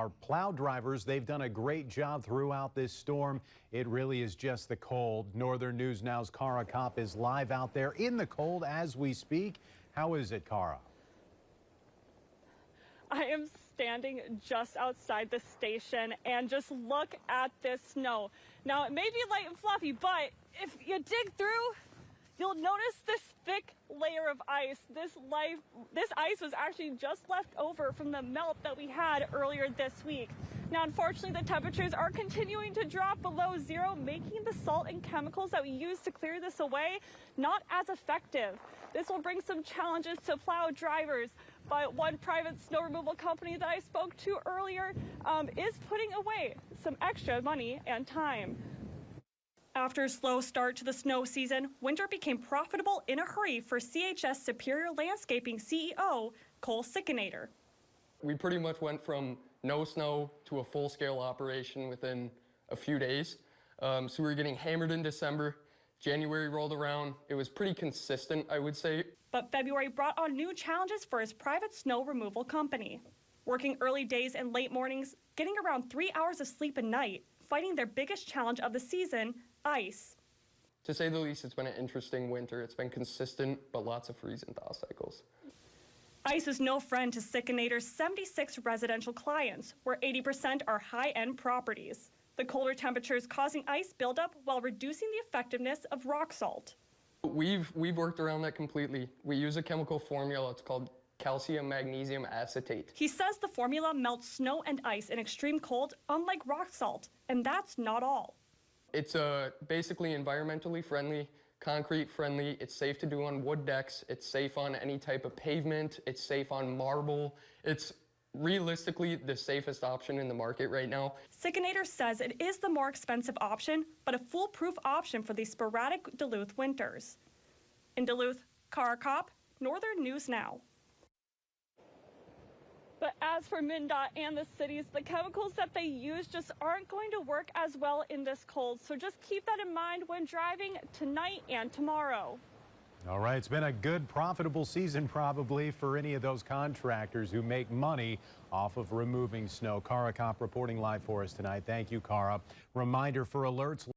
our plow drivers, they've done a great job throughout this storm. It really is just the cold. Northern News Now's Cara Kopp is live out there in the cold as we speak. How is it, Cara? I am standing just outside the station and just look at this snow. Now, it may be light and fluffy, but if you dig through, you'll notice this thick layer of ice. This ice was actually just left over from the melt that we had earlier this week. Now, unfortunately, the temperatures are continuing to drop below zero, making the salt and chemicals that we use to clear this away not as effective. This will bring some challenges to plow drivers, but one private snow removal company that I spoke to earlier is putting away some extra money and time. After a slow start to the snow season, winter became profitable in a hurry for CHS Superior Landscaping CEO, Cole Sickinator. We pretty much went from no snow to a full-scale operation within a few days. So we were getting hammered in December. January rolled around. It was pretty consistent, I would say. But February brought on new challenges for his private snow removal company. Working early days and late mornings, getting around 3 hours of sleep a night, fighting their biggest challenge of the season, ice. To say the least, it's been an interesting winter. It's been consistent, but lots of freeze and thaw cycles. Ice is no friend to Sickinator's 76 residential clients, where 80% are high-end properties. The colder temperatures causing ice buildup while reducing the effectiveness of rock salt. We've worked around that completely. We use a chemical formula. It's called calcium magnesium acetate. He says the formula melts snow and ice in extreme cold, unlike rock salt, and that's not all. It's basically environmentally friendly, concrete friendly. It's safe to do on wood decks. It's safe on any type of pavement. It's safe on marble. It's realistically the safest option in the market right now. Sickinator says it is the more expensive option, but a foolproof option for these sporadic Duluth winters. In Duluth, Cara Kopp, Northern News Now. But as for MnDOT and the cities, the chemicals that they use just aren't going to work as well in this cold. So just keep that in mind when driving tonight and tomorrow. All right, it's been a good, profitable season probably for any of those contractors who make money off of removing snow. Cara Kopp reporting live for us tonight. Thank you, Cara. Reminder for alerts.